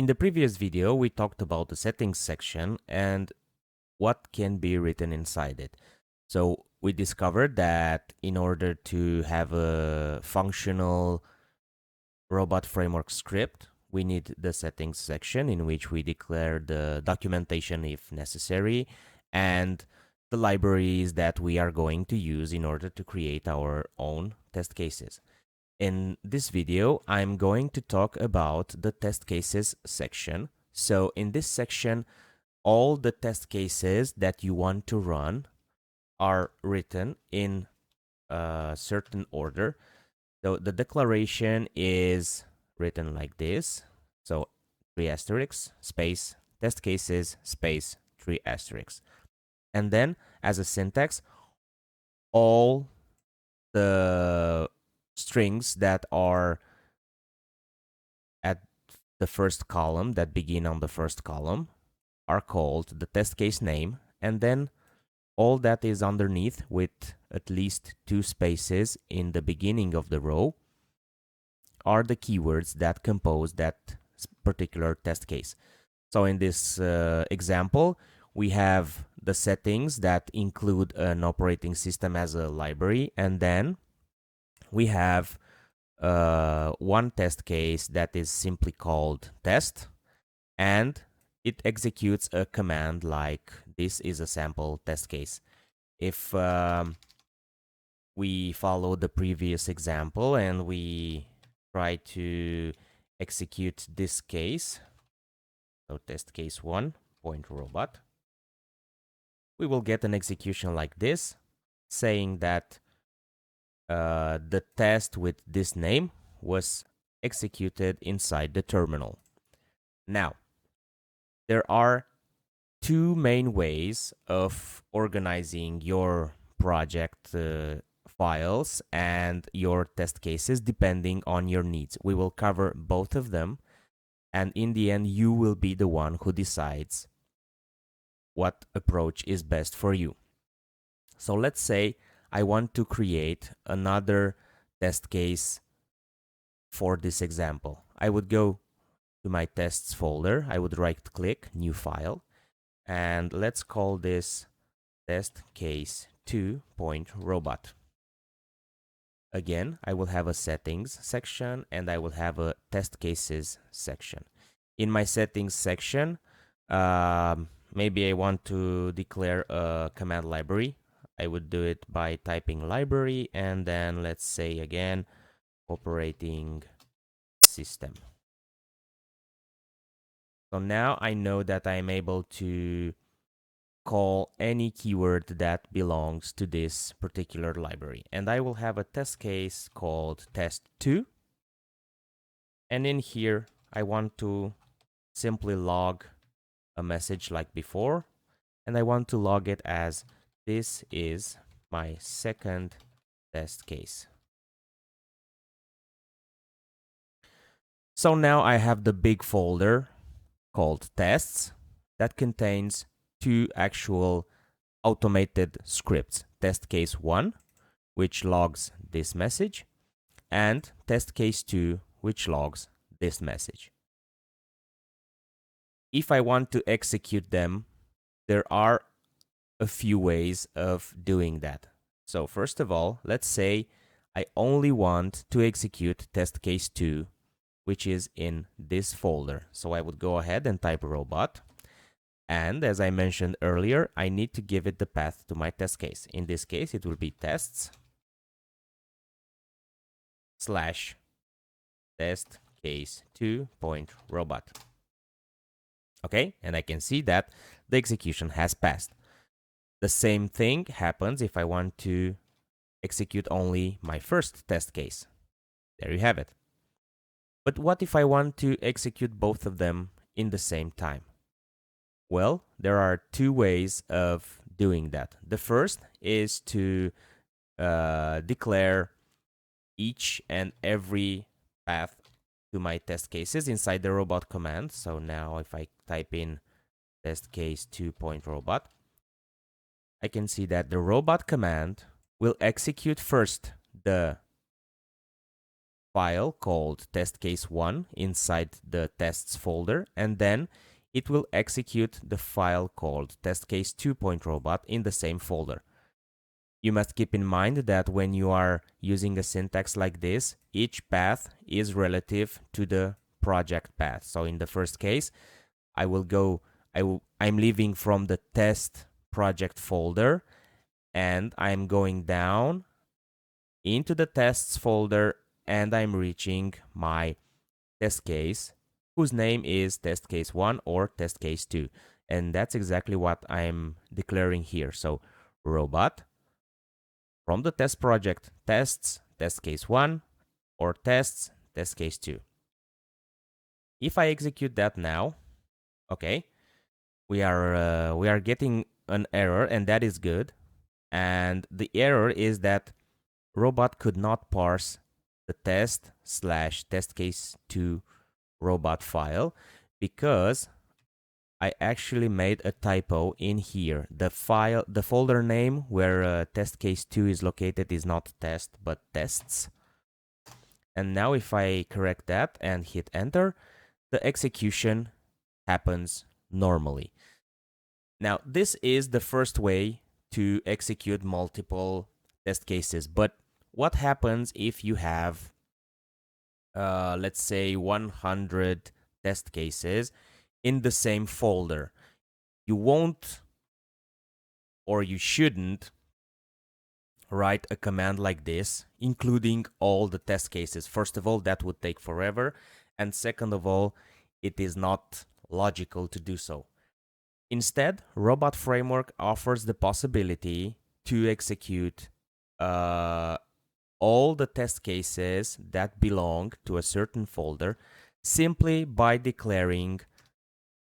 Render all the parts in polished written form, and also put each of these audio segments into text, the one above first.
In the previous video, we talked about the settings section and what can be written inside it. So we discovered that in order to have a functional robot framework script, we need the settings section in which we declare the documentation if necessary and the libraries that we are going to use in order to create our own test cases. In this video, I'm going to talk about the test cases section. So in this section, all the test cases that you want to run are written in a certain order. So the declaration is written like this. So 3 asterisks, space, test cases, space, 3 asterisks. And then as a syntax, all the strings that are at the first column, that begin on the first column, are called the test case name, and then all that is underneath with at least 2 spaces in the beginning of the row are the keywords that compose that particular test case. So in this example, we have the settings that include an operating system as a library, and then we have one test case that is simply called test, and it executes a command like this is a sample test case. If we follow the previous example and we try to execute this case, so test case 1 point robot, we will get an execution like this saying that the test with this name was executed inside the terminal. Now, there are 2 main ways of organizing your project files and your test cases depending on your needs. We will cover both of them, and in the end, you will be the one who decides what approach is best for you. So let's say I want to create another test case for this example. I would go to my tests folder, I would right-click, new file, and let's call this test case 2.robot. Again, I will have a settings section and I will have a test cases section. In my settings section, maybe I want to declare a command library. I would do it by typing library and then let's say again, operating system. So now I know that I'm able to call any keyword that belongs to this particular library. And I will have a test case called test2. And in here, I want to simply log a message like before. And I want to log it as this is my second test case. So now I have the big folder called tests that contains 2 actual automated scripts, test case 1, which logs this message, and test case 2, which logs this message. If I want to execute them, there are a few ways of doing that. So first of all, let's say I only want to execute test case 2, which is in this folder. So I would go ahead and type robot. And as I mentioned earlier, I need to give it the path to my test case. In this case, it will be tests/test case 2.robot. Okay, and I can see that the execution has passed. The same thing happens if I want to execute only my first test case. There you have it. But what if I want to execute both of them in the same time? Well, there are 2 ways of doing that. The first is to declare each and every path to my test cases inside the robot command. So now if I type in test case 2.robot, I can see that the robot command will execute first the file called test case 1 inside the tests folder, and then it will execute the file called test case 2.robot in the same folder. You must keep in mind that when you are using a syntax like this, each path is relative to the project path. So in the first case, I'm leaving from the test project folder, and I'm going down into the tests folder, and I'm reaching my test case, whose name is test case 1 or test case 2. And that's exactly what I'm declaring here. So robot from the test project tests test case 1 or tests test case 2. If I execute that now, okay, we are getting an error, and that is good. And the error is that robot could not parse the test/test case 2 robot file because I actually made a typo in here. The folder name where test case 2 is located is not test but tests. And now if I correct that and hit enter, the execution happens normally. Now this is the first way to execute multiple test cases, but what happens if you have let's say 100 test cases in the same folder? You won't, or you shouldn't, write a command like this, including all the test cases. First of all, that would take forever. And second of all, it is not logical to do so. Instead, Robot Framework offers the possibility to execute all the test cases that belong to a certain folder simply by declaring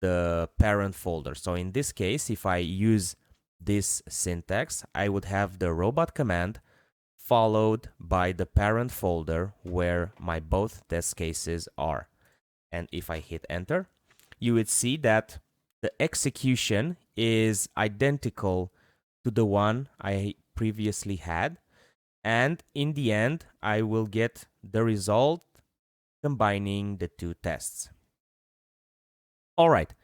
the parent folder. So in this case, if I use this syntax, I would have the robot command followed by the parent folder where my both test cases are. And if I hit enter, you would see that the execution is identical to the one I previously had. And in the end, I will get the result combining the two tests. All right.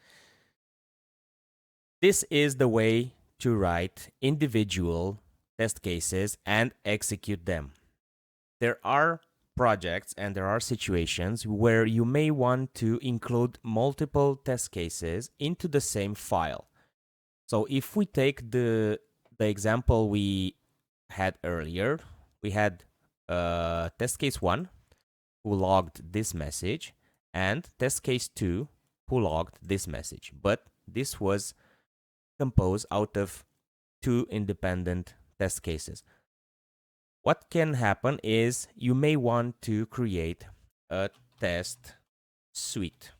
This is the way to write individual test cases and execute them. There are projects and there are situations where you may want to include multiple test cases into the same file. So if we take the example we had earlier, we had test case 1 who logged this message and test case 2 who logged this message, but this was composed out of two independent test cases. What can happen is you may want to create a test suite.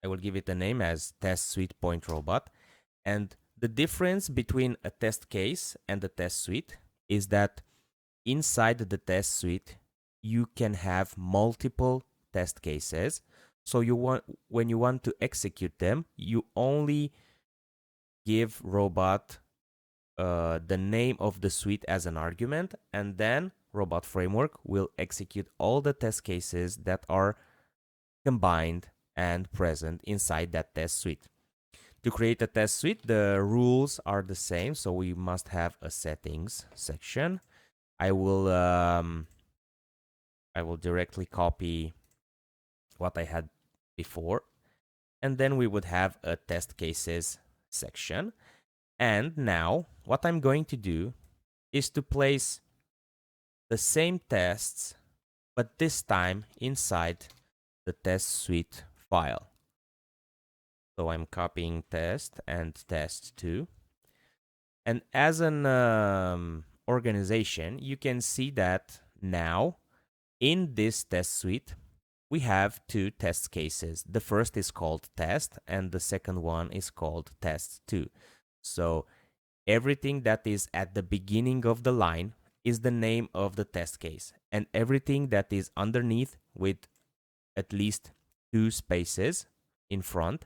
I will give it a name as test suite.robot. And the difference between a test case and a test suite is that inside the test suite, you can have multiple test cases. So when you want to execute them, you only give robot the name of the suite as an argument, and then Robot Framework will execute all the test cases that are combined and present inside that test suite. To create a test suite, the rules are the same, so we must have a settings section. I will directly copy what I had before, and then we would have a test cases section. And now what I'm going to do is to place the same tests, but this time inside the test suite file. So I'm copying test and test 2. And as an organization, you can see that now in this test suite, we have two test cases. The first is called test and the second one is called test 2. So everything that is at the beginning of the line is the name of the test case, and everything that is underneath with at least 2 spaces in front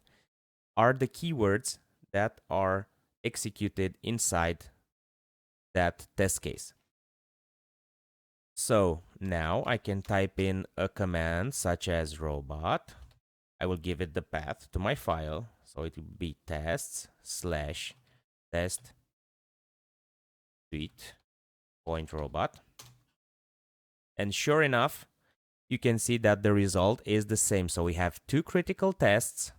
are the keywords that are executed inside that test case. So now I can type in a command such as robot. I will give it the path to my file. So it will be tests/test suite.robot. And sure enough, you can see that the result is the same. So we have 2 critical tests.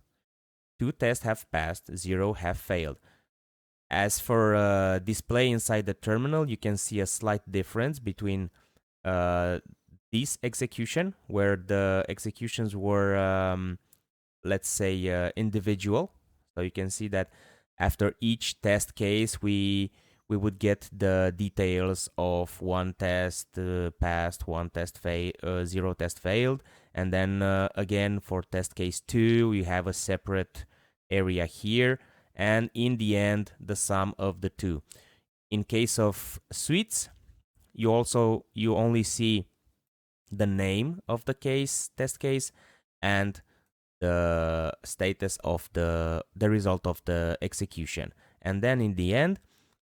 2 tests have passed, 0 have failed. As for display inside the terminal, you can see a slight difference between this execution, where the executions were, let's say, individual. So you can see that after each test case, we would get the details of 1 test passed, 1 test failed, 0 test failed, and then again for test case 2, we have a separate area here, and in the end, the sum of the 2. In case of suites, you only see the name of the test case, and the status of the result of the execution. And then in the end,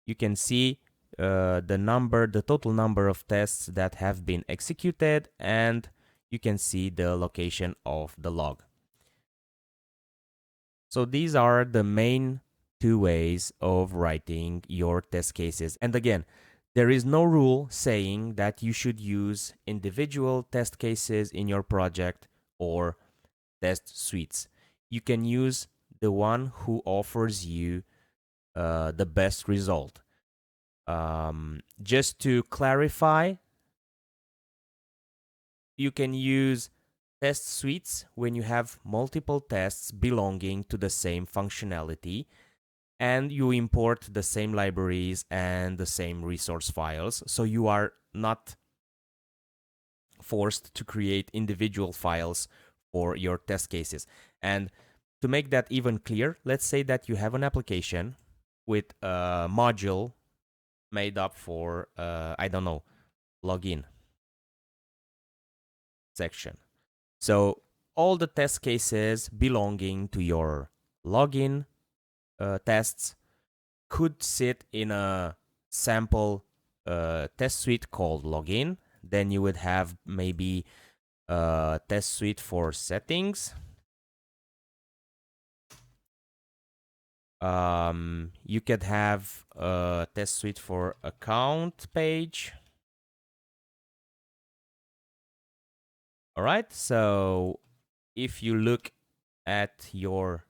you can see the total number of tests that have been executed, and you can see the location of the log. So these are the main 2 ways of writing your test cases. And again, there is no rule saying that you should use individual test cases in your project or test suites. You can use the one who offers you the best result. Just to clarify, you can use test suites when you have multiple tests belonging to the same functionality, and you import the same libraries and the same resource files, so you are not forced to create individual files for your test cases. And to make that even clear, let's say that you have an application with a module made up for, I don't know, login section. So all the test cases belonging to your login tests could sit in a sample test suite called login. Then you would have maybe a test suite for settings. You could have a test suite for account page. All right, so if you look at your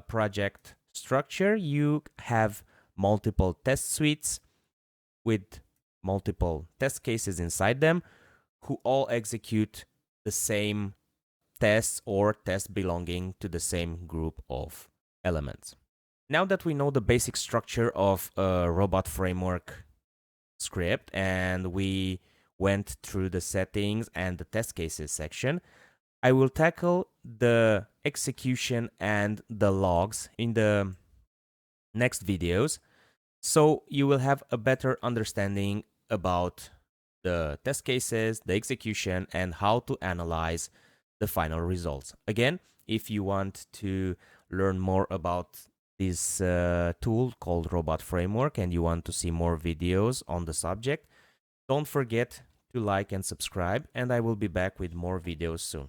project structure, you have multiple test suites with multiple test cases inside them, who all execute the same tests or tests belonging to the same group of elements. Now that we know the basic structure of a robot framework script, and we went through the settings and the test cases section, I will tackle the execution and the logs in the next videos, so you will have a better understanding about the test cases, the execution, and how to analyze the final results. Again, if you want to learn more about this tool called Robot Framework and you want to see more videos on the subject, don't forget to like and subscribe, and I will be back with more videos soon.